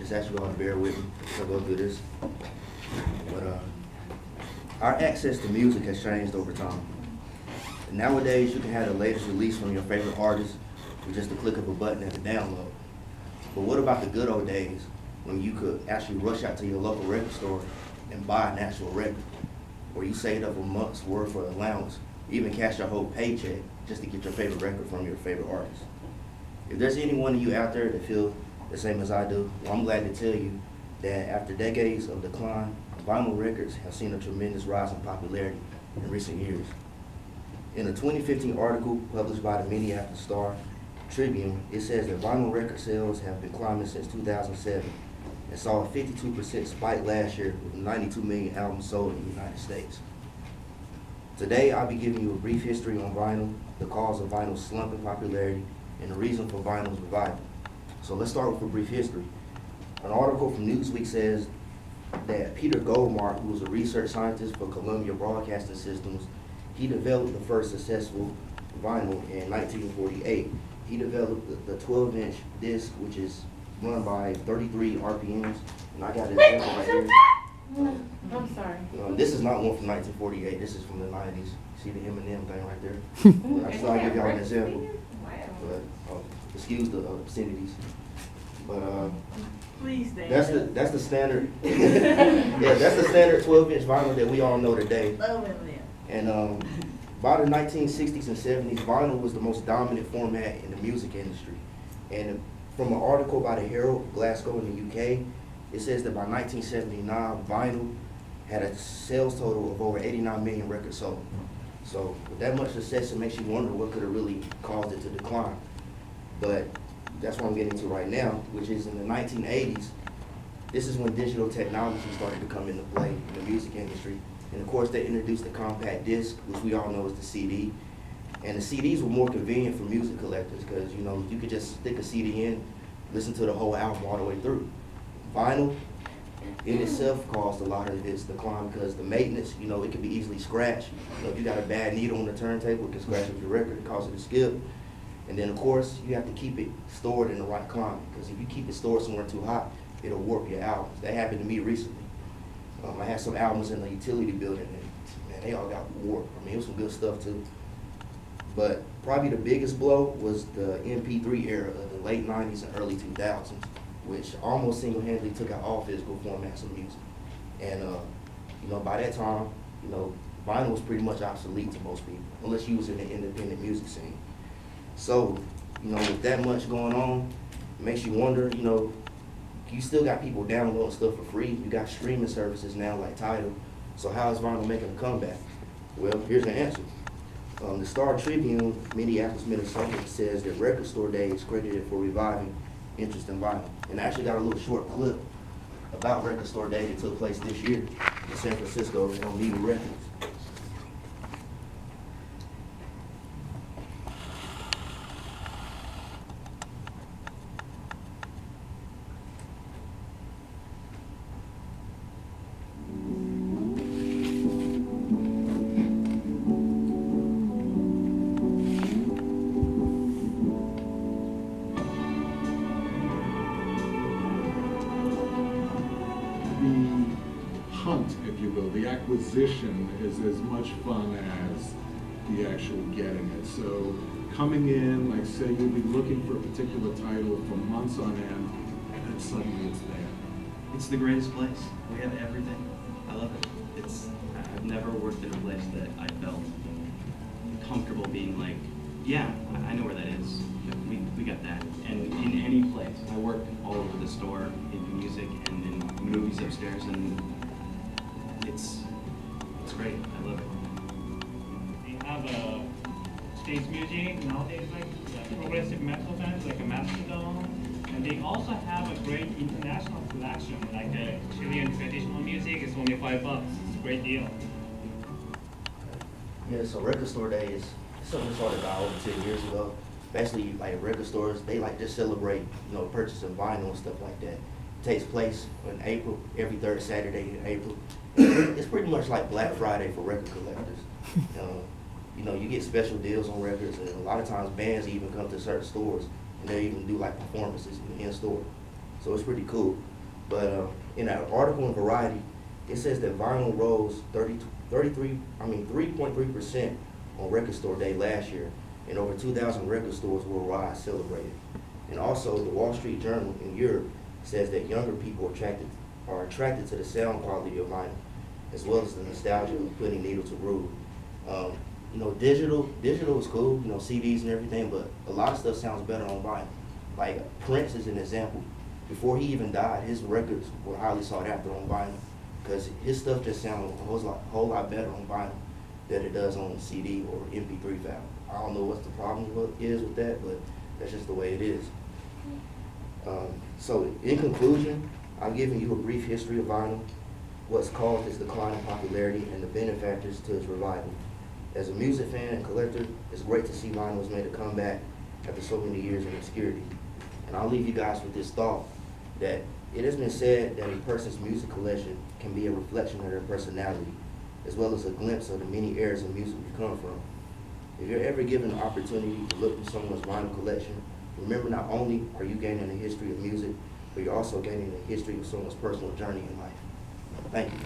just ask you all to bear with me as I go through this. But our access to music has changed over time. And nowadays, you can have the latest release from your favorite artist with just the click of a button and a download. But what about the good old days when you could actually rush out to your local record store and buy an actual record, or you saved up a month's worth for allowance, even cash your whole paycheck just to get your favorite record from your favorite artist? If there's anyone of you out there that feel the same as I do, well, I'm glad to tell you that after decades of decline, vinyl records have seen a tremendous rise in popularity in recent years. In a 2015 article published by the Minneapolis Star-Tribune, it says that vinyl record sales have been climbing since 2007 and saw a 52% spike last year with 92 million albums sold in the United States. Today, I'll be giving you a brief history on vinyl, the cause of vinyl's slump in popularity, and the reason for vinyl's revival. So let's start with a brief history. An article from Newsweek says that Peter Goldmark, who was a research scientist for Columbia Broadcasting Systems, he developed the first successful vinyl in 1948. He developed the 12-inch disc, which is run by 33 RPMs, and I got an example right here. I'm sorry. This is not one from 1948. This is from the 90s. See the Eminem thing right there? I just thought I'd give y'all an example. But excuse the obscenities. But Please stay. that's the standard. Yeah, that's the standard 12-inch vinyl that we all know today. Love Eminem. And by the 1960s and 70s, vinyl was the most dominant format in the music industry. And from an article by the Herald, Glasgow in the UK, it says that by 1979, vinyl had a sales total of over 89 million records sold. So with that much success, it makes you wonder what could have really caused it to decline. But that's what I'm getting to right now, which is in the 1980s, this is when digital technology started to come into play in the music industry. And of course, they introduced the compact disc, which we all know is the CD. And the CDs were more convenient for music collectors because, you know, you could just stick a CD in, listen to the whole album all the way through. Vinyl in itself caused a lot of its decline because the maintenance, you know, it can be easily scratched. You know, if you got a bad needle on the turntable, it can scratch up your record, it causes it to skip. And then, of course, you have to keep it stored in the right climate because if you keep it stored somewhere too hot, it'll warp your albums. That happened to me recently. I had some albums in the utility building, and man, they all got warped. I mean, it was some good stuff too. But probably the biggest blow was the MP3 era of the late 90s and early 2000s, which almost single-handedly took out all physical formats of music. And you know, by that time, you know, vinyl was pretty much obsolete to most people, unless you was in the independent music scene. So, you know, with that much going on, it makes you wonder, you know, you still got people downloading stuff for free. You got streaming services now like Tidal. So how is vinyl making a comeback? Well, here's the answer. The Star-Tribune, Minneapolis, Minnesota, says that Record Store Day is credited for reviving interest in vinyl. And I actually got a little short clip about Record Store Day that took place this year in San Francisco on Media Records. The acquisition is as much fun as the actual getting it. So coming in, like say you'll be looking for a particular title for months on end, and then suddenly it's there. It's the greatest place. We have everything. I love it. I've never worked in a place that I felt comfortable being like, yeah, I know where that is. We got that. And in any place. I work all over the store in music and in movies upstairs, and it's great. I love it. They have stage music nowadays, like progressive metal bands like a Mastodon, and they also have a great international selection, like Chilean traditional music. It's only $5. It's a great deal. Yeah, so Record Store Day is something that started about over 10 years ago. Basically, like record stores, they like to celebrate, you know, purchasing vinyl and stuff like that. It takes place in April, every third Saturday in April. It's pretty much like Black Friday for record collectors. You know, you get special deals on records, and a lot of times bands even come to certain stores, and they even do like performances in store. So it's pretty cool. But in an article in Variety, it says that vinyl rose 3.3% on Record Store Day last year, and over 2,000 record stores worldwide celebrated. And also, the Wall Street Journal in Europe says that younger people are attracted to the sound quality of vinyl, as well as the nostalgia of putting needle to groove. You know, digital is cool, you know, CDs and everything, but a lot of stuff sounds better on vinyl. Like Prince is an example. Before he even died, his records were highly sought after on vinyl, because his stuff just sounds a whole lot better on vinyl than it does on CD or MP3 file. I don't know what the problem is with that, but that's just the way it is. So in conclusion, I'm giving you a brief history of vinyl, what's caused its decline in popularity, and the benefactors to its revival. As a music fan and collector, it's great to see vinyl has made a comeback after so many years in obscurity. And I'll leave you guys with this thought, that it has been said that a person's music collection can be a reflection of their personality, as well as a glimpse of the many eras of music we've come from. If you're ever given the opportunity to look through someone's vinyl collection, remember not only are you gaining a history of music, but you're also gaining a history of someone's personal journey in life. Thank you.